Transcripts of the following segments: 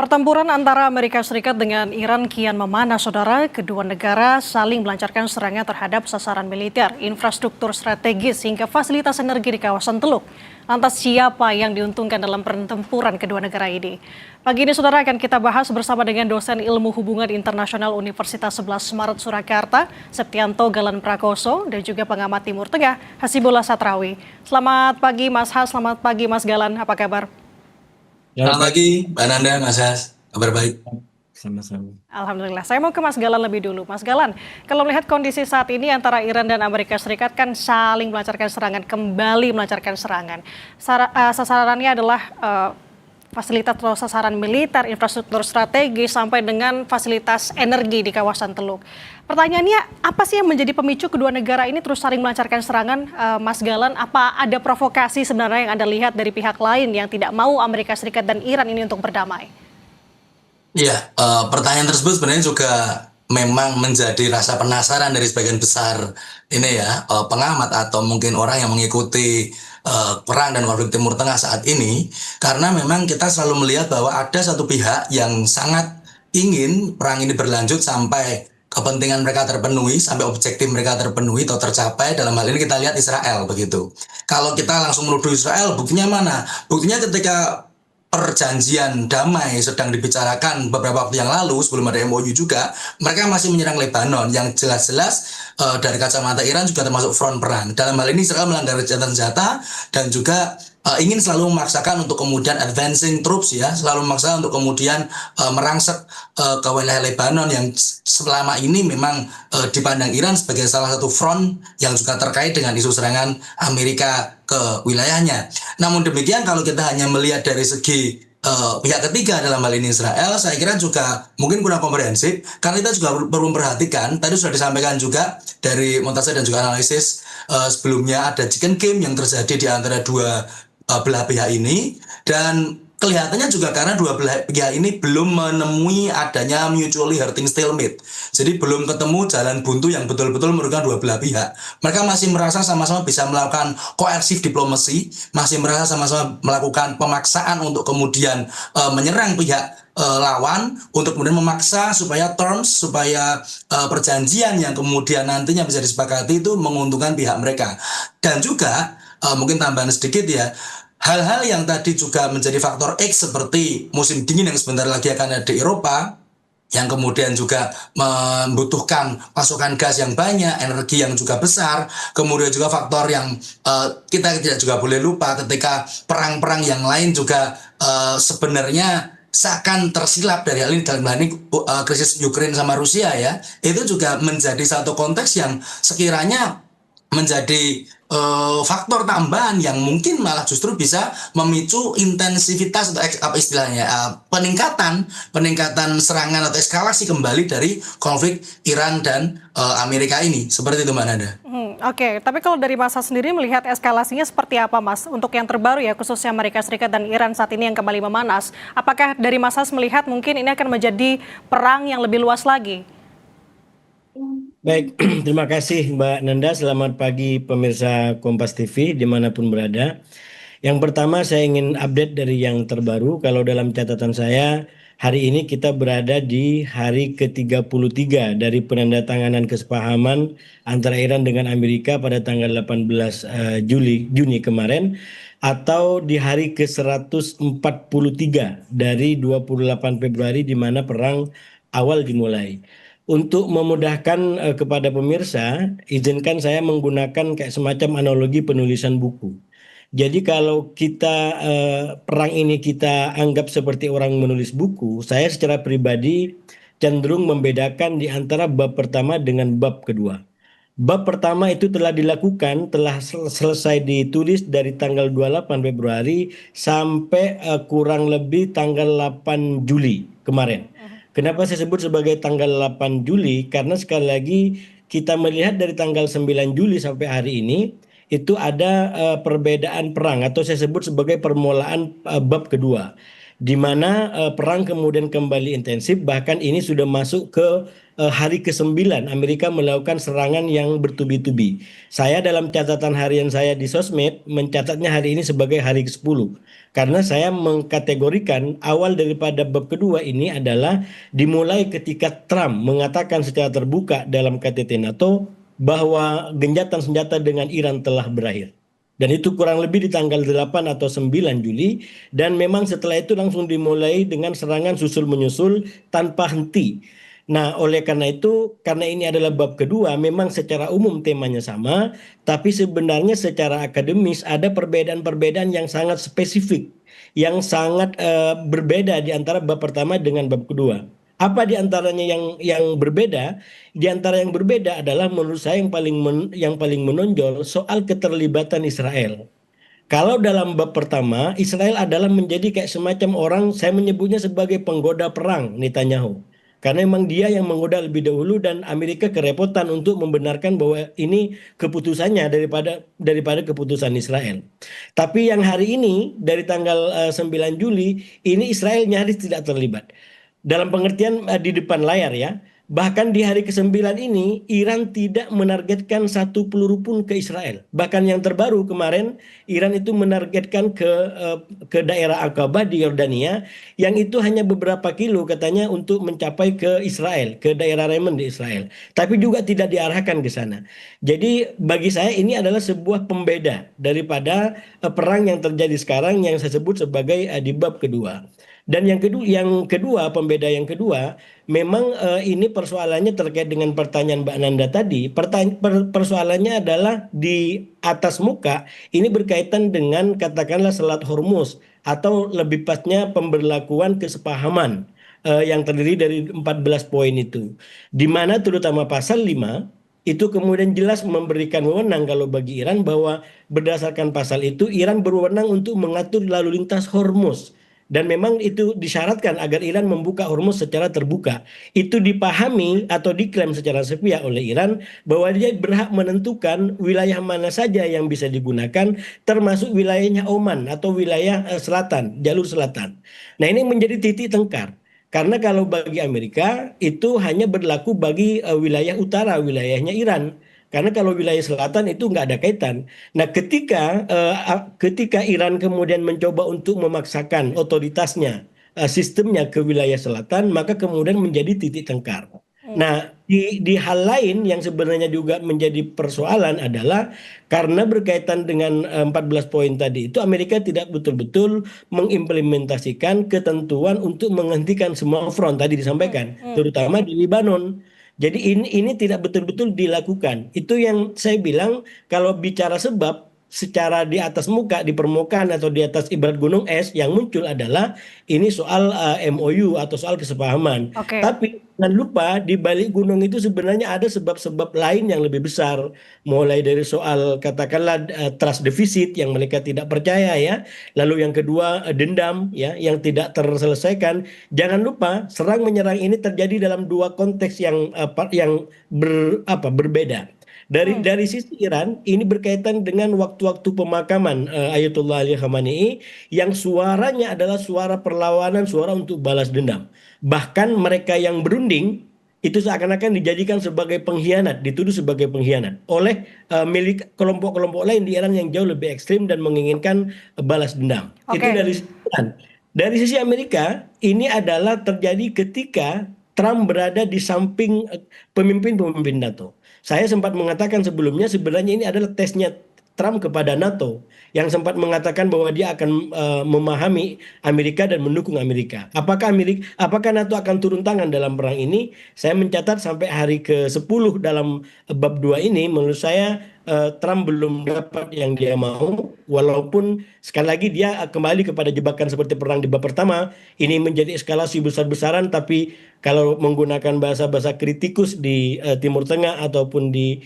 Pertempuran antara Amerika Serikat dengan Iran kian memanas, saudara. Kedua negara saling melancarkan serangan terhadap sasaran militer, infrastruktur strategis, hingga fasilitas energi di kawasan Teluk. Lantas siapa yang diuntungkan dalam pertempuran kedua negara ini? Pagi ini, saudara, akan kita bahas bersama dengan dosen Ilmu Hubungan Internasional Universitas 11 Maret Surakarta, Septianto Galan Prakoso, dan juga pengamat Timur Tengah, Hasibullah Satrawi. Selamat pagi, Mas Has. Selamat pagi, Mas Galan. Apa kabar? Selamat pagi, Mbak Nanda, Mas Has. Kabar baik. Sama-sama. Alhamdulillah. Saya mau ke Mas Galan lebih dulu. Mas Galan, kalau melihat kondisi saat ini antara Iran dan Amerika Serikat kan saling melancarkan serangan, kembali melancarkan serangan. Sasarannya adalah fasilitas atau sasaran militer, infrastruktur strategis, sampai dengan fasilitas energi di kawasan Teluk. Pertanyaannya, apa sih yang menjadi pemicu kedua negara ini terus saling melancarkan serangan, Mas Galan? Apa ada provokasi sebenarnya yang Anda lihat dari pihak lain yang tidak mau Amerika Serikat dan Iran ini untuk berdamai? Iya, pertanyaan tersebut sebenarnya juga memang menjadi rasa penasaran dari sebagian besar ini ya, pengamat atau mungkin orang yang mengikuti perang dan konflik Timur Tengah saat ini, karena memang kita selalu melihat bahwa ada satu pihak yang sangat ingin perang ini berlanjut sampai kepentingan mereka terpenuhi, sampai objektif mereka terpenuhi atau tercapai. Dalam hal ini kita lihat Israel begitu. Kalau kita langsung menuduh Israel, buktinya mana? Buktinya ketika perjanjian damai sedang dibicarakan beberapa waktu yang lalu sebelum ada MOU juga, mereka masih menyerang Lebanon yang jelas-jelas dari kacamata Iran juga termasuk front perang. Dalam hal ini Israel melanggar gencatan senjata dan juga ingin selalu memaksakan untuk kemudian advancing troops ya, selalu memaksa untuk kemudian merangsek ke wilayah Lebanon yang selama ini memang dipandang Iran sebagai salah satu front yang juga terkait dengan isu serangan Amerika ke wilayahnya. Namun demikian kalau kita hanya melihat dari segi pihak ketiga dalam hal ini Israel, saya kira juga mungkin kurang komprehensif karena kita juga perlu memperhatikan, tadi sudah disampaikan juga dari montase dan juga analisis sebelumnya, ada chicken game yang terjadi di antara dua belah pihak ini, dan kelihatannya juga karena dua belah pihak ini belum menemui adanya mutually hurting stalemate. Jadi belum ketemu jalan buntu yang betul-betul merugikan dua belah pihak. Mereka masih merasa sama-sama bisa melakukan coercive diplomasi, masih merasa sama-sama melakukan pemaksaan untuk kemudian menyerang pihak lawan, untuk kemudian memaksa supaya terms, supaya perjanjian yang kemudian nantinya bisa disepakati itu menguntungkan pihak mereka. Dan juga mungkin tambahan sedikit ya, hal-hal yang tadi juga menjadi faktor X seperti musim dingin yang sebentar lagi akan ada di Eropa, yang kemudian juga membutuhkan pasokan gas yang banyak, energi yang juga besar, kemudian juga faktor yang kita tidak juga boleh lupa ketika perang-perang yang lain juga sebenarnya seakan tersilap dari hal ini, dalam hal ini krisis Ukraina sama Rusia ya, itu juga menjadi satu konteks yang sekiranya menjadi faktor tambahan yang mungkin malah justru bisa memicu intensivitas atau apa istilahnya peningkatan serangan atau eskalasi kembali dari konflik Iran dan Amerika ini, seperti itu Mbak Nanda. Oke, tapi kalau dari Mas Has sendiri melihat eskalasinya seperti apa, Mas? Untuk yang terbaru ya, khususnya Amerika Serikat dan Iran saat ini yang kembali memanas, apakah dari Mas Has melihat mungkin ini akan menjadi perang yang lebih luas lagi? Baik, terima kasih Mbak Nanda. Selamat pagi pemirsa Kompas TV dimanapun berada. Yang pertama saya ingin update dari yang terbaru. Kalau dalam catatan saya, hari ini kita berada di hari ke-33 dari penandatanganan kesepahaman antara Iran dengan Amerika pada tanggal 18 Juni kemarin, atau di hari ke-143 dari 28 Februari di mana perang awal dimulai. Untuk memudahkan kepada pemirsa, izinkan saya menggunakan kayak semacam analogi penulisan buku. Jadi kalau kita perang ini kita anggap seperti orang menulis buku, saya secara pribadi cenderung membedakan di antara bab pertama dengan bab kedua. Bab pertama itu telah dilakukan, telah selesai ditulis dari tanggal 28 Februari sampai kurang lebih tanggal 8 Juli kemarin. Kenapa saya sebut sebagai tanggal 8 Juli? Karena sekali lagi kita melihat dari tanggal 9 Juli sampai hari ini itu ada perbedaan perang atau saya sebut sebagai permulaan bab kedua. di mana perang kemudian kembali intensif, bahkan ini sudah masuk ke hari ke-9 Amerika melakukan serangan yang bertubi-tubi. Saya dalam catatan harian saya di sosmed mencatatnya hari ini sebagai hari ke-10. Karena saya mengkategorikan awal daripada bab kedua ini adalah dimulai ketika Trump mengatakan secara terbuka dalam KTT NATO bahwa genjatan senjata dengan Iran telah berakhir. Dan itu kurang lebih di tanggal 8 atau 9 Juli. Dan memang setelah itu langsung dimulai dengan serangan susul menyusul tanpa henti. Nah, oleh karena itu, karena ini adalah bab kedua, memang secara umum temanya sama, tapi sebenarnya secara akademis ada perbedaan-perbedaan yang sangat spesifik, yang sangat berbeda di antara bab pertama dengan bab kedua. Apa di antaranya yang berbeda? Di antara yang berbeda adalah menurut saya yang paling menonjol soal keterlibatan Israel. Kalau dalam bab pertama, Israel adalah menjadi kayak semacam orang, saya menyebutnya sebagai penggoda perang Netanyahu. Karena memang dia yang menggoda lebih dahulu dan Amerika kerepotan untuk membenarkan bahwa ini keputusannya daripada keputusan Israel. Tapi yang hari ini dari tanggal 9 Juli, ini Israel nyaris tidak terlibat. Dalam pengertian di depan layar ya. Bahkan di hari ke-9 ini Iran tidak menargetkan satu peluru pun ke Israel. Bahkan yang terbaru kemarin Iran itu menargetkan ke daerah Aqabah di Yordania yang itu hanya beberapa kilo katanya untuk mencapai ke Israel, ke daerah Yemen di Israel. Tapi juga tidak diarahkan ke sana. Jadi bagi saya ini adalah sebuah pembeda daripada perang yang terjadi sekarang yang saya sebut sebagai di bab kedua. Dan yang kedua, pembeda yang kedua, memang ini persoalannya terkait dengan pertanyaan Mbak Nanda tadi. Persoalannya adalah di atas muka, ini berkaitan dengan katakanlah Selat Hormuz atau lebih pasnya pemberlakuan kesepahaman yang terdiri dari 14 poin itu. Di mana terutama pasal 5 itu kemudian jelas memberikan wewenang kalau bagi Iran bahwa berdasarkan pasal itu Iran berwenang untuk mengatur lalu lintas Hormuz. Dan memang itu disyaratkan agar Iran membuka Hormuz secara terbuka. Itu dipahami atau diklaim secara sepihak oleh Iran bahwa dia berhak menentukan wilayah mana saja yang bisa digunakan, termasuk wilayahnya Oman atau wilayah selatan, jalur selatan. Nah ini menjadi titik tengkar. Karena kalau bagi Amerika itu hanya berlaku bagi wilayah utara, wilayahnya Iran. Karena kalau wilayah selatan itu nggak ada kaitan. Nah, ketika Iran kemudian mencoba untuk memaksakan otoritasnya, sistemnya ke wilayah selatan, maka kemudian menjadi titik tengkar. Nah, di hal lain yang sebenarnya juga menjadi persoalan adalah karena berkaitan dengan 14 poin tadi itu Amerika tidak betul-betul mengimplementasikan ketentuan untuk menghentikan semua front tadi disampaikan, terutama di Libanon. Jadi ini tidak betul-betul dilakukan. Itu yang saya bilang kalau bicara sebab secara di atas muka, di permukaan atau di atas ibarat gunung es yang muncul adalah ini soal MOU atau soal kesepahaman. Oke. Tapi jangan lupa di balik gunung itu sebenarnya ada sebab-sebab lain yang lebih besar. Mulai dari soal katakanlah trust deficit yang mereka tidak percaya ya. Lalu yang kedua dendam ya yang tidak terselesaikan. Jangan lupa serang menyerang ini terjadi dalam dua konteks yang berbeda. Dari sisi Iran ini berkaitan dengan waktu-waktu pemakaman Ayatullah Ali Khamenei yang suaranya adalah suara perlawanan, suara untuk balas dendam. Bahkan mereka yang berunding itu seakan-akan dijadikan sebagai pengkhianat, dituduh sebagai pengkhianat oleh milik kelompok-kelompok lain di Iran yang jauh lebih ekstrim dan menginginkan balas dendam. Itu Oke. dari sisi Iran. Dari sisi Amerika ini adalah terjadi ketika Trump berada di samping pemimpin-pemimpin NATO. Saya sempat mengatakan sebelumnya sebenarnya ini adalah tesnya Trump kepada NATO yang sempat mengatakan bahwa dia akan memahami Amerika dan mendukung Amerika. Apakah NATO akan turun tangan dalam perang ini? Saya mencatat sampai hari ke-10 dalam bab 2 ini menurut saya Trump belum dapat yang dia mau, walaupun sekali lagi dia kembali kepada jebakan seperti perang di bab pertama. Ini menjadi eskalasi besar-besaran, tapi kalau menggunakan bahasa-bahasa kritikus di Timur Tengah ataupun di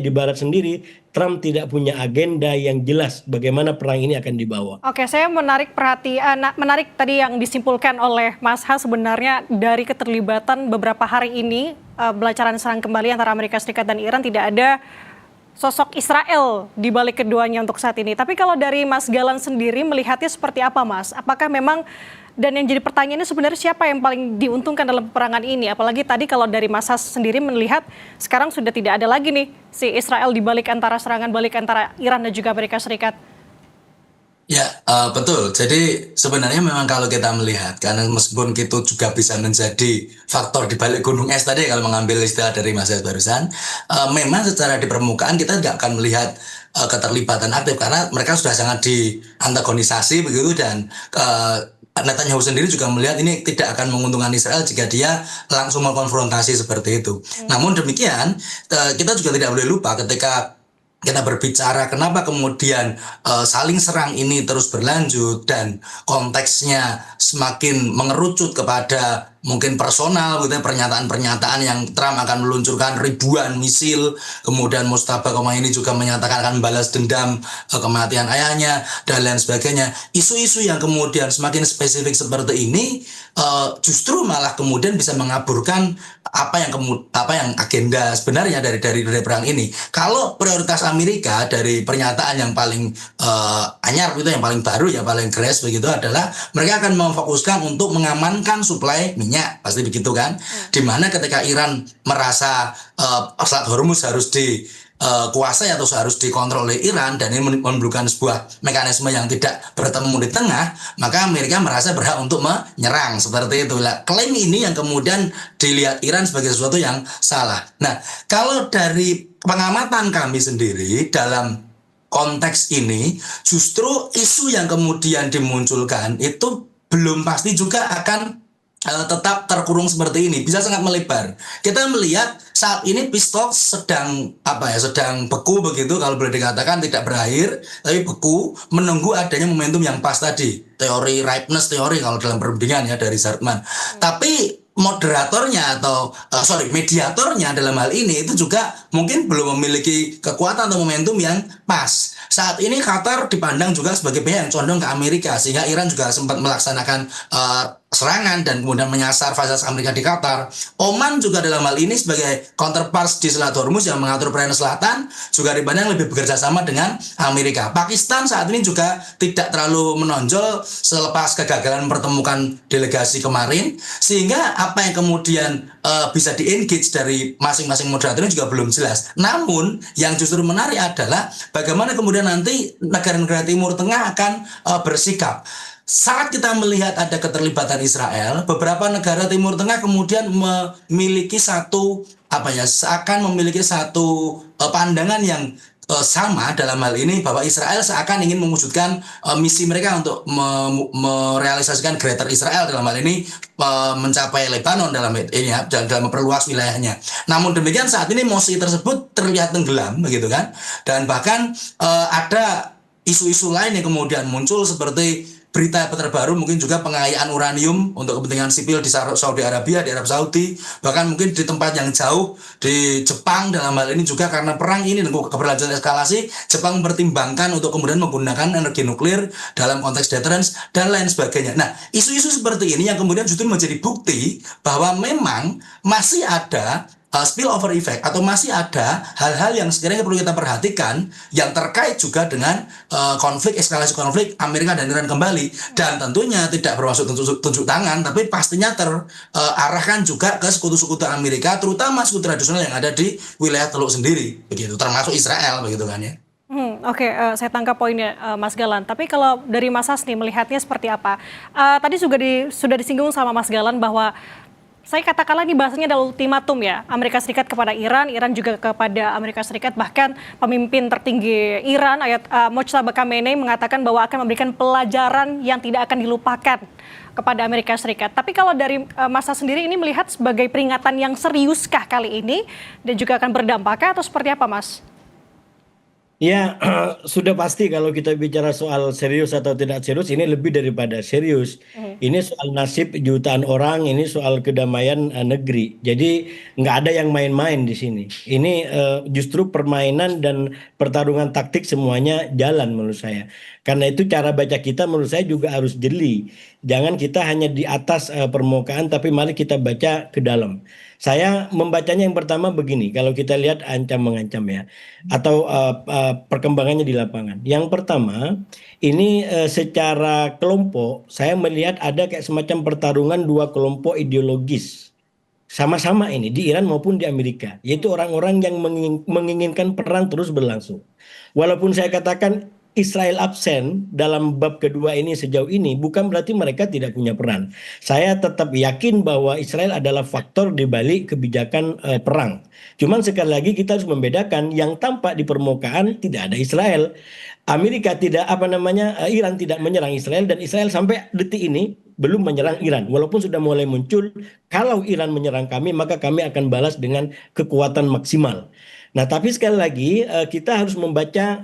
Barat sendiri, Trump tidak punya agenda yang jelas bagaimana perang ini akan dibawa. Oke, saya menarik tadi yang disimpulkan oleh Mas Has sebenarnya dari keterlibatan beberapa hari ini, belancaran serang kembali antara Amerika Serikat dan Iran tidak ada sosok Israel di balik keduanya untuk saat ini. Tapi kalau dari Mas Galan sendiri melihatnya seperti apa, Mas? Apakah memang, dan yang jadi pertanyaannya sebenarnya siapa yang paling diuntungkan dalam peperangan ini? Apalagi tadi kalau dari Mas Has sendiri melihat sekarang sudah tidak ada lagi nih si Israel di balik antara serangan balik antara Iran dan juga Amerika Serikat. Ya, betul. Jadi sebenarnya memang kalau kita melihat, karena meskipun itu juga bisa menjadi faktor di balik gunung es tadi, kalau mengambil istilah dari Mas Yas barusan, memang secara di permukaan kita tidak akan melihat keterlibatan aktif karena mereka sudah sangat diantagonisasi begitu, dan Netanyahu sendiri juga melihat ini tidak akan menguntungkan Israel jika dia langsung mengkonfrontasi seperti itu. Namun demikian, kita juga tidak boleh lupa ketika kita berbicara kenapa kemudian saling serang ini terus berlanjut dan konteksnya semakin mengerucut kepada mungkin personal gitu, pernyataan-pernyataan yang Trump akan meluncurkan ribuan misil, kemudian Mustafa Khomeini juga menyatakan akan membalas dendam kematian ayahnya dan lain sebagainya. Isu-isu yang kemudian semakin spesifik seperti ini justru malah kemudian bisa mengaburkan apa yang agenda sebenarnya dari perang ini. Kalau prioritas Amerika dari pernyataan yang paling anyar itu, yang paling baru, yang paling keras begitu adalah mereka akan memfokuskan untuk mengamankan suplai minyak, pasti begitu kan? Dimana ketika Iran merasa Selat Hormuz harus dikuasai atau harus dikontrol oleh Iran, dan ini menimbulkan sebuah mekanisme yang tidak bertemu di tengah, maka Amerika merasa berhak untuk menyerang seperti itu. Klaim ini yang kemudian dilihat Iran sebagai sesuatu yang salah. Nah, kalau dari pengamatan kami sendiri dalam konteks ini, justru isu yang kemudian dimunculkan itu belum pasti juga akan tetap terkurung seperti ini, bisa sangat melebar. Kita melihat saat ini pistol sedang sedang beku begitu, kalau boleh dikatakan tidak berakhir tapi beku, menunggu adanya momentum yang pas tadi, teori ripeness teori kalau dalam perbandingan ya dari Zartman. Tapi moderatornya atau mediatornya dalam hal ini itu juga mungkin belum memiliki kekuatan atau momentum yang pas. Saat ini Qatar dipandang juga sebagai pihak yang condong ke Amerika, sehingga Iran juga sempat melaksanakan serangan dan kemudian menyasar fasilitas Amerika di Qatar. Oman juga dalam hal ini sebagai counterpart di Selat Hormuz yang mengatur perairan selatan juga dipandang lebih bekerja sama dengan Amerika. Pakistan saat ini juga tidak terlalu menonjol selepas kegagalan mempertemukan delegasi kemarin, sehingga apa yang kemudian bisa di-engage dari masing-masing moderator ini juga belum jelas. Namun yang justru menarik adalah bagaimana kemudian nanti negara-negara Timur Tengah akan bersikap. Saat kita melihat ada keterlibatan Israel, beberapa negara Timur Tengah kemudian memiliki seakan memiliki satu pandangan yang sama dalam hal ini, bahwa Israel seakan ingin mewujudkan misi mereka untuk merealisasikan Greater Israel, dalam hal ini mencapai Lebanon dalam ini ya, dalam memperluas wilayahnya. Namun demikian saat ini mosi tersebut terlihat tenggelam begitu kan, dan bahkan ada isu-isu lain yang kemudian muncul seperti berita terbaru mungkin juga pengayaan uranium untuk kepentingan sipil di Saudi Arabia, di Arab Saudi, bahkan mungkin di tempat yang jauh di Jepang dalam hal ini juga karena perang ini dan keberlanjutan eskalasi, Jepang mempertimbangkan untuk kemudian menggunakan energi nuklir dalam konteks deterrence dan lain sebagainya. Nah, isu-isu seperti ini yang kemudian justru menjadi bukti bahwa memang masih ada spillover effect atau masih ada hal-hal yang sekiranya perlu kita perhatikan yang terkait juga dengan eskalasi konflik Amerika dan Iran kembali, dan tentunya tidak bermaksud tunjuk tangan, tapi pastinya terarahkan juga ke sekutu-sekutu Amerika, terutama sekutu tradisional yang ada di wilayah Teluk sendiri begitu, termasuk Israel begitu kan ya. Oke, saya tangkap poinnya Mas Galan. Tapi kalau dari Mas Has nih melihatnya seperti apa? Tadi sudah disinggung sama Mas Galan bahwa saya katakanlah ini bahasanya adalah ultimatum ya, Amerika Serikat kepada Iran, Iran juga kepada Amerika Serikat, bahkan pemimpin tertinggi Iran, Mojtaba Khamenei mengatakan bahwa akan memberikan pelajaran yang tidak akan dilupakan kepada Amerika Serikat. Tapi kalau dari Mas Has sendiri ini melihat sebagai peringatan yang seriuskah kali ini dan juga akan berdampak atau seperti apa, Mas? Ya, sudah pasti kalau kita bicara soal serius atau tidak serius, ini lebih daripada serius. Ini soal nasib jutaan orang, ini soal kedamaian negeri. Jadi nggak ada yang main-main di sini. Ini justru permainan dan pertarungan taktik semuanya jalan menurut saya. Karena itu cara baca kita menurut saya juga harus jeli. Jangan kita hanya di atas permukaan, tapi mari kita baca ke dalam. Saya membacanya yang pertama begini, kalau kita lihat ancam mengancam ya, atau perkembangannya di lapangan. Yang pertama, ini secara kelompok, saya melihat ada kayak semacam pertarungan dua kelompok ideologis. Sama-sama ini di Iran maupun di Amerika, yaitu orang-orang yang menginginkan perang terus berlangsung. Walaupun saya katakan Israel absen dalam bab kedua ini sejauh ini, bukan berarti mereka tidak punya peran. Saya tetap yakin bahwa Israel adalah faktor di balik kebijakan perang. Cuman sekali lagi kita harus membedakan yang tampak di permukaan tidak ada Israel. Amerika tidak apa namanya Iran tidak menyerang Israel, dan Israel sampai detik ini belum menyerang Iran. Walaupun sudah mulai muncul, kalau Iran menyerang kami maka kami akan balas dengan kekuatan maksimal. Nah, tapi sekali lagi kita harus membaca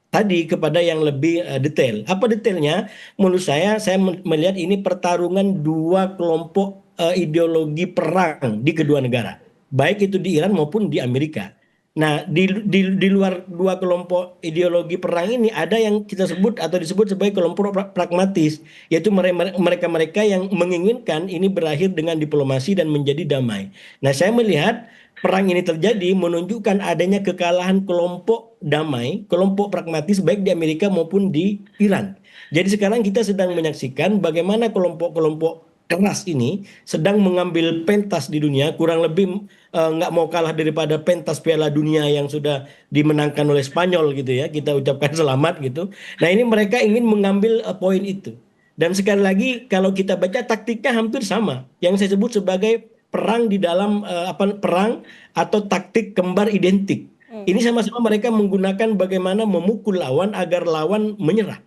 tadi kepada yang lebih detail. Apa detailnya? Menurut saya melihat ini pertarungan dua kelompok ideologi perang di kedua negara, baik itu di Iran maupun di Amerika. Nah, di luar dua kelompok ideologi perang ini ada yang kita sebut atau disebut sebagai kelompok pragmatis, yaitu mereka-mereka yang menginginkan ini berakhir dengan diplomasi dan menjadi damai. Nah, saya melihat perang ini terjadi menunjukkan adanya kekalahan kelompok damai, kelompok pragmatis baik di Amerika maupun di Iran. Jadi sekarang kita sedang menyaksikan bagaimana kelompok-kelompok keras ini sedang mengambil pentas di dunia, kurang lebih nggak mau kalah daripada pentas Piala Dunia yang sudah dimenangkan oleh Spanyol gitu ya. Kita ucapkan selamat gitu. Nah, ini mereka ingin mengambil poin itu. Dan sekali lagi kalau kita baca taktiknya hampir sama, yang saya sebut sebagai perang di dalam perang atau taktik kembar identik. Ini sama-sama mereka menggunakan bagaimana memukul lawan agar lawan menyerah.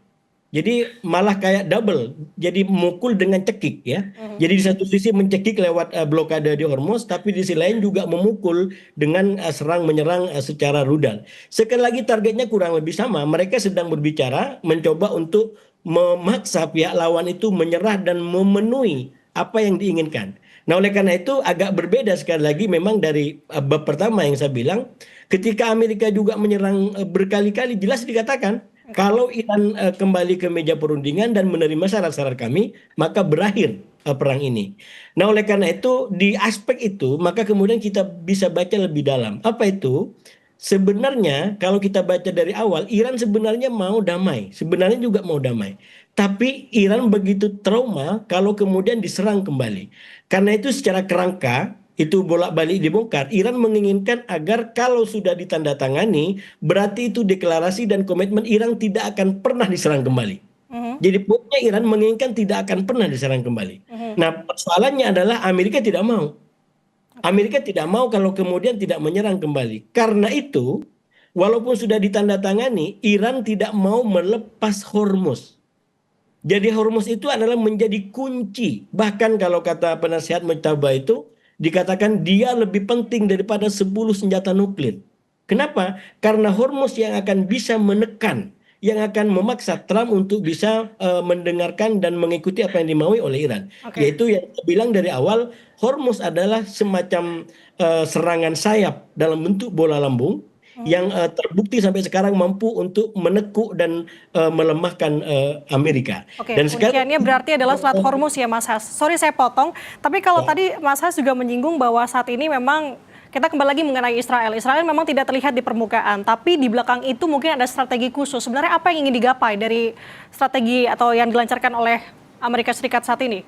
Jadi malah kayak double, jadi mukul dengan cekik ya. Jadi di satu sisi mencekik lewat blokade di Hormuz, tapi di sisi lain juga memukul dengan serang menyerang secara rudal. Sekali lagi targetnya kurang lebih sama. Mereka sedang berbicara, mencoba untuk memaksa pihak lawan itu menyerah dan memenuhi apa yang diinginkan. Nah, oleh karena itu agak berbeda sekali lagi memang dari bab pertama yang saya bilang, ketika Amerika juga menyerang berkali-kali, jelas dikatakan kalau Iran kembali ke meja perundingan dan menerima syarat-syarat kami, maka berakhir perang ini. Nah, oleh karena itu di aspek itu maka kemudian kita bisa baca lebih dalam. Apa itu? Sebenarnya kalau kita baca dari awal, Iran sebenarnya mau damai, sebenarnya juga mau damai. Tapi Iran begitu trauma kalau kemudian diserang kembali. Karena itu secara kerangka itu bolak-balik dibongkar. Iran menginginkan agar kalau sudah ditandatangani, berarti itu deklarasi dan komitmen Iran tidak akan pernah diserang kembali. Jadi poinnya Iran menginginkan tidak akan pernah diserang kembali. Nah, persoalannya adalah Amerika tidak mau. Amerika tidak mau kalau kemudian tidak menyerang kembali. Karena itu, walaupun sudah ditandatangani, Iran tidak mau melepas Hormuz. Jadi Hormuz itu adalah menjadi kunci. Bahkan kalau kata penasihat Mujtaba itu, dikatakan dia lebih penting daripada 10 senjata nuklir. Kenapa? Karena Hormuz yang akan bisa menekan, yang akan memaksa Trump untuk bisa mendengarkan dan mengikuti apa yang dimaui oleh Iran. Yaitu yang saya bilang dari awal, Hormuz adalah semacam serangan sayap dalam bentuk bola lambung yang terbukti sampai sekarang mampu untuk menekuk dan melemahkan Amerika. Oke, Dan sekarang kunciannya berarti adalah Selat Hormuz ya Mas Has. Sorry saya potong, tapi kalau tadi Mas Has juga menyinggung bahwa saat ini memang kita kembali lagi mengenai Israel. Israel memang tidak terlihat di permukaan, tapi di belakang itu mungkin ada strategi khusus. Sebenarnya apa yang ingin digapai dari strategi atau yang dilancarkan oleh Amerika Serikat saat ini?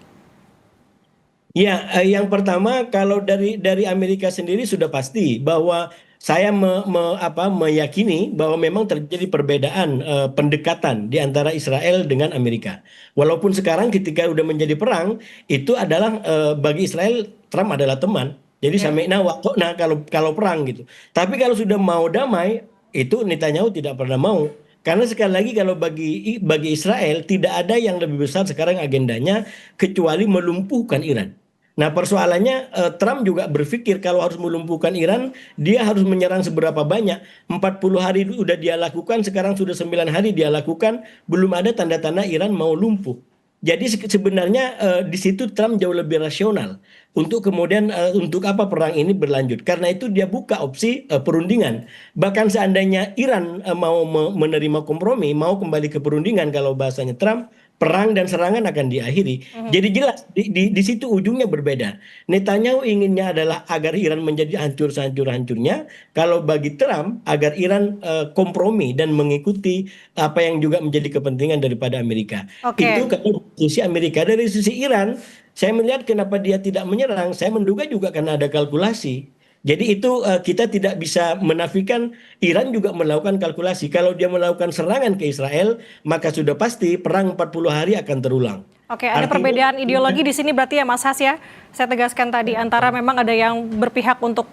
Ya, yang pertama kalau dari Amerika sendiri sudah pasti bahwa saya meyakini bahwa memang terjadi perbedaan pendekatan di antara Israel dengan Amerika. Walaupun sekarang ketika udah menjadi perang, itu adalah bagi Israel Trump adalah teman. Jadi sami'na wa ata'na kalau perang gitu. Tapi kalau sudah mau damai, itu Netanyahu tidak pernah mau. Karena sekali lagi kalau bagi Israel tidak ada yang lebih besar sekarang agendanya kecuali melumpuhkan Iran. Nah, persoalannya Trump juga berpikir kalau harus melumpuhkan Iran, dia harus menyerang seberapa banyak. 40 hari sudah dia lakukan, sekarang sudah 9 hari dia lakukan, belum ada tanda-tanda Iran mau lumpuh. Jadi sebenarnya di situ Trump jauh lebih rasional untuk kemudian untuk apa perang ini berlanjut. Karena itu dia buka opsi perundingan. Bahkan seandainya Iran mau menerima kompromi, mau kembali ke perundingan kalau bahasanya Trump, perang dan serangan akan diakhiri. Jadi jelas di situ ujungnya berbeda. Netanyahu inginnya adalah agar Iran menjadi hancur sehancur-hancurnya. Kalau bagi Trump agar Iran kompromi dan mengikuti apa yang juga menjadi kepentingan daripada Amerika. Oke. Itu kalau sisi Amerika. Dari sisi Iran, saya melihat kenapa dia tidak menyerang. Saya menduga juga karena ada kalkulasi. Jadi itu kita tidak bisa menafikan Iran juga melakukan kalkulasi. Kalau dia melakukan serangan ke Israel, maka sudah pasti perang 40 hari akan terulang. Oke, ada Artinya, perbedaan ideologi di sini berarti ya Mas Has ya. Saya tegaskan tadi antara memang ada yang berpihak untuk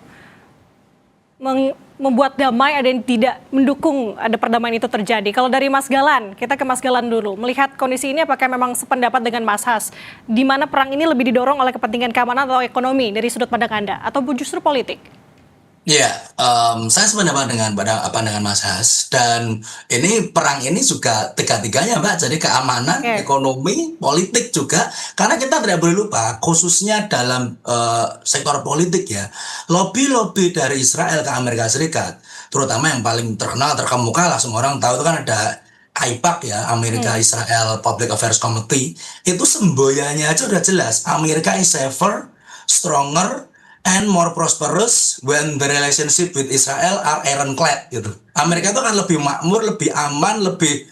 membuat damai, ada yang tidak mendukung ada perdamaian itu terjadi. Kalau dari Mas Galan, kita ke Mas Galan dulu. Melihat kondisi ini apakah memang sependapat dengan Mas Has? Di mana perang ini lebih didorong oleh kepentingan keamanan atau ekonomi dari sudut pandang Anda? Atau justru politik? Ya, saya sependapat dengan pandangan Mas Has, dan ini perang ini juga tiga-tiganya, Mbak. Jadi keamanan, Oke. ekonomi, politik juga. Karena kita tidak boleh lupa, khususnya dalam sektor politik ya, lobby-lobby dari Israel ke Amerika Serikat, terutama yang paling terkenal, terkemuka lah, semua orang tahu itu kan ada AIPAC ya, Amerika Israel Public Affairs Committee. Itu semboyannya aja udah jelas, Amerika is safer, stronger, and more prosperous when the relationship with Israel are ironclad gitu. Amerika itu kan lebih makmur, lebih aman, lebih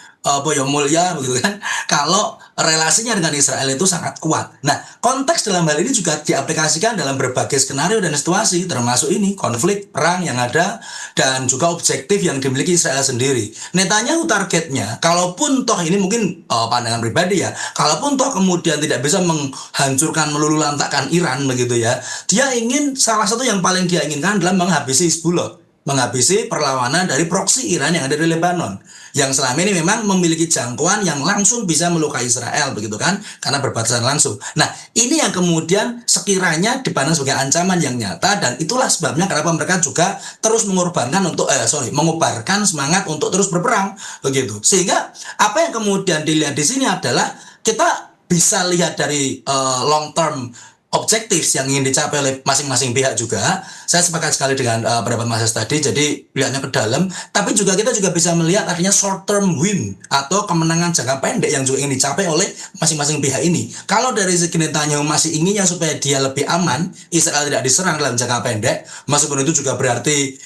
mulia begitu kan. Kalau relasinya dengan Israel itu sangat kuat. Nah, konteks dalam hal ini juga diaplikasikan dalam berbagai skenario dan situasi, termasuk ini konflik perang yang ada dan juga objektif yang dimiliki Israel sendiri. Netanyahu targetnya, kalaupun toh ini mungkin pandangan pribadi ya, kalaupun toh kemudian tidak bisa menghancurkan melulu lantakkan Iran begitu ya, dia ingin salah satu yang paling dia inginkan adalah menghabisi Hizbullah, menghabisi perlawanan dari proksi Iran yang ada di Lebanon, yang selama ini memang memiliki jangkauan yang langsung bisa melukai Israel begitu kan, karena berbatasan langsung. Nah, ini yang kemudian sekiranya dipandang sebagai ancaman yang nyata, dan itulah sebabnya kenapa mereka juga terus mengorbankan untuk mengobarkan semangat untuk terus berperang begitu. Sehingga apa yang kemudian dilihat di sini adalah kita bisa lihat dari long term objektif yang ingin dicapai oleh masing-masing pihak juga. Saya sepakat sekali dengan pendapat Mas Has tadi, jadi lihatnya ke dalam, tapi juga kita juga bisa melihat artinya short term win atau kemenangan jangka pendek yang juga ingin dicapai oleh masing-masing pihak ini. Kalau dari segi Netanyahu masih inginnya supaya dia lebih aman, Israel tidak diserang dalam jangka pendek, meskipun itu juga berarti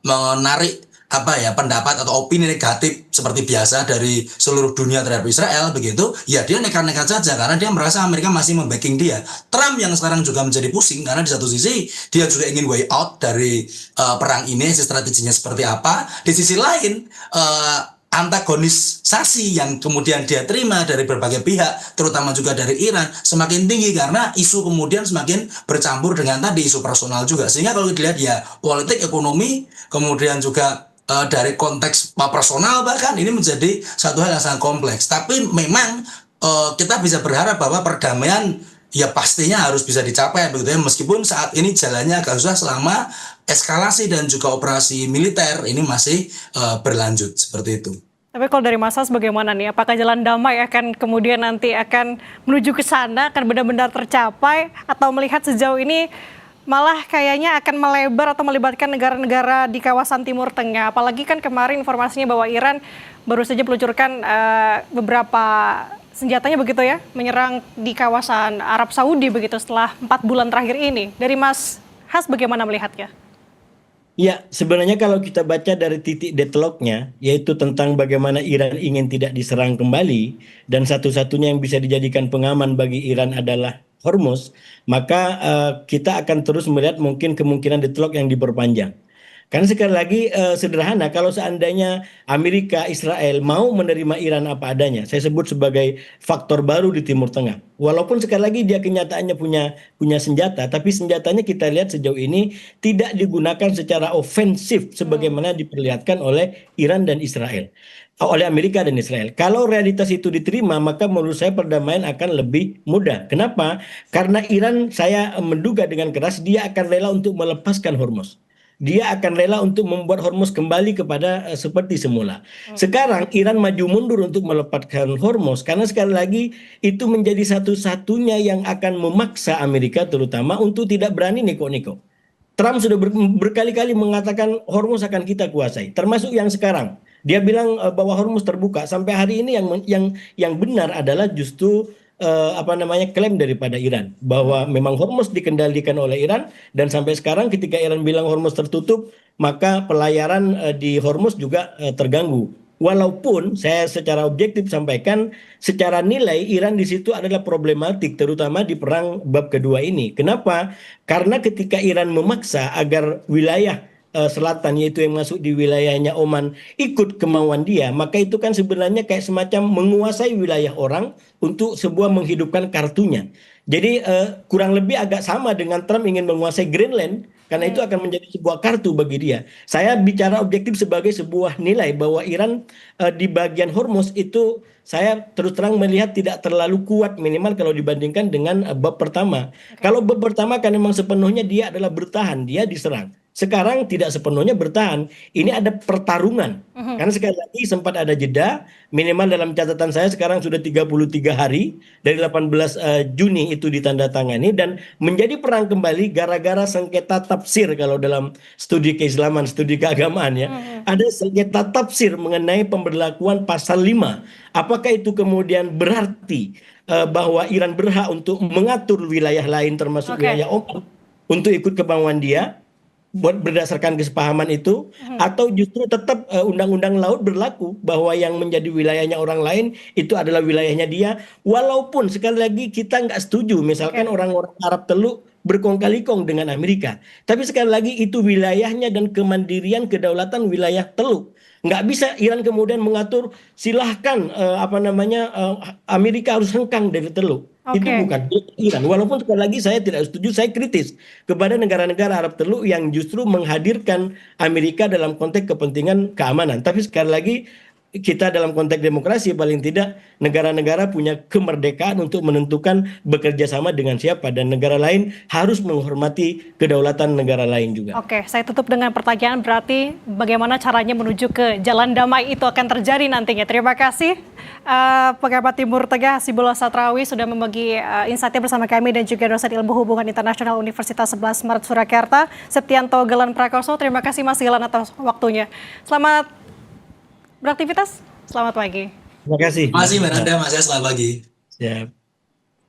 menarik pendapat atau opini negatif seperti biasa dari seluruh dunia terhadap Israel begitu, ya dia nekat-nekat saja karena dia merasa Amerika masih membacking dia. Trump yang sekarang juga menjadi pusing karena di satu sisi dia juga ingin way out dari perang ini, strateginya seperti apa. Di sisi lain antagonisasi yang kemudian dia terima dari berbagai pihak, terutama juga dari Iran, semakin tinggi karena isu kemudian semakin bercampur dengan tadi isu personal juga. Sehingga kalau dilihat ya politik, ekonomi, kemudian juga dari konteks personal bahkan ini menjadi satu hal yang sangat kompleks. Tapi memang kita bisa berharap bahwa perdamaian ya pastinya harus bisa dicapai begitu ya, meskipun saat ini jalannya agak susah selama eskalasi dan juga operasi militer ini masih berlanjut seperti itu. Tapi kalau dari Mas Has bagaimana nih? Apakah jalan damai akan kemudian nanti akan menuju ke sana, akan benar-benar tercapai, atau melihat sejauh ini malah kayaknya akan melebar atau melibatkan negara-negara di kawasan Timur Tengah? Apalagi kan kemarin informasinya bahwa Iran baru saja meluncurkan beberapa senjatanya begitu ya, menyerang di kawasan Arab Saudi begitu setelah 4 bulan terakhir ini. Dari Mas Has bagaimana melihatnya? Ya, sebenarnya kalau kita baca dari titik deadlocknya, yaitu tentang bagaimana Iran ingin tidak diserang kembali, dan satu-satunya yang bisa dijadikan pengaman bagi Iran adalah Hormuz, maka kita akan terus melihat mungkin kemungkinan deadlock yang diperpanjang. Karena sekali lagi sederhana, kalau seandainya Amerika, Israel mau menerima Iran apa adanya, saya sebut sebagai faktor baru di Timur Tengah. Walaupun sekali lagi dia kenyataannya punya senjata, tapi senjatanya kita lihat sejauh ini tidak digunakan secara ofensif sebagaimana diperlihatkan oleh Iran dan Israel, oleh Amerika dan Israel. Kalau realitas itu diterima, maka menurut saya perdamaian akan lebih mudah. Kenapa? Karena Iran, saya menduga dengan keras dia akan rela untuk melepaskan Hormuz. Dia akan rela untuk membuat Hormuz kembali kepada seperti semula. Sekarang Iran maju mundur untuk melepaskan Hormuz karena sekali lagi itu menjadi satu-satunya yang akan memaksa Amerika terutama untuk tidak berani neko-neko. Trump sudah berkali-kali mengatakan Hormuz akan kita kuasai, termasuk yang sekarang. Dia bilang bahwa Hormuz terbuka. Sampai hari ini yang benar adalah justru apa namanya klaim daripada Iran bahwa memang Hormuz dikendalikan oleh Iran, dan sampai sekarang ketika Iran bilang Hormuz tertutup, maka pelayaran di Hormuz juga terganggu. Walaupun saya secara objektif sampaikan, secara nilai Iran di situ adalah problematik, terutama di perang bab kedua ini. Kenapa? Karena ketika Iran memaksa agar wilayah selatan, yaitu yang masuk di wilayahnya Oman, ikut kemauan dia, maka itu kan sebenarnya kayak semacam menguasai wilayah orang untuk sebuah menghidupkan kartunya. Jadi kurang lebih agak sama dengan Trump ingin menguasai Greenland, karena itu akan menjadi sebuah kartu bagi dia. Saya bicara objektif sebagai sebuah nilai bahwa Iran di bagian Hormuz itu saya terus terang melihat tidak terlalu kuat, minimal kalau dibandingkan dengan bab pertama. Kalau bab pertama kan memang sepenuhnya dia adalah bertahan, dia diserang. Sekarang tidak sepenuhnya bertahan. Ini ada pertarungan. Karena sekali lagi sempat ada jeda, minimal dalam catatan saya sekarang sudah 33 hari dari 18 Juni itu ditandatangani, dan menjadi perang kembali gara-gara sengketa tafsir kalau dalam studi keislaman, studi keagamaan ya. Ada sengketa tafsir mengenai pemberlakuan pasal 5. Apakah itu kemudian berarti bahwa Iran berhak untuk mengatur wilayah lain termasuk Oke. wilayah Oman untuk ikut kemauan dia berdasarkan kesepahaman itu, atau justru tetap undang-undang laut berlaku bahwa yang menjadi wilayahnya orang lain itu adalah wilayahnya dia, walaupun sekali lagi kita nggak setuju misalkan Oke. orang-orang Arab Teluk berkong kali kong dengan Amerika, tapi sekali lagi itu wilayahnya dan kemandirian kedaulatan wilayah Teluk. Nggak bisa Iran kemudian mengatur silahkan apa namanya Amerika harus hengkang dari Teluk. Itu Oke. bukan Iran. Walaupun sekali lagi saya tidak setuju, saya kritis kepada negara-negara Arab Teluk yang justru menghadirkan Amerika dalam konteks kepentingan keamanan. Tapi sekali lagi kita dalam konteks demokrasi paling tidak negara-negara punya kemerdekaan untuk menentukan bekerja sama dengan siapa, dan negara lain harus menghormati kedaulatan negara lain juga. Oke, saya tutup dengan pertanyaan, berarti bagaimana caranya menuju ke jalan damai itu akan terjadi nantinya. Terima kasih Pengamat Timur Tengah Hasibullah Satrawi sudah membagi insight-nya bersama kami, dan juga dosen ilmu hubungan internasional Universitas 11 Maret Surakarta, Septianto Galan Prakoso. Terima kasih Mas Galan atas waktunya. Selamat beraktivitas, selamat pagi. Terima kasih. Terima kasih Mbak Nanda, Mas ya, selamat pagi. Siap.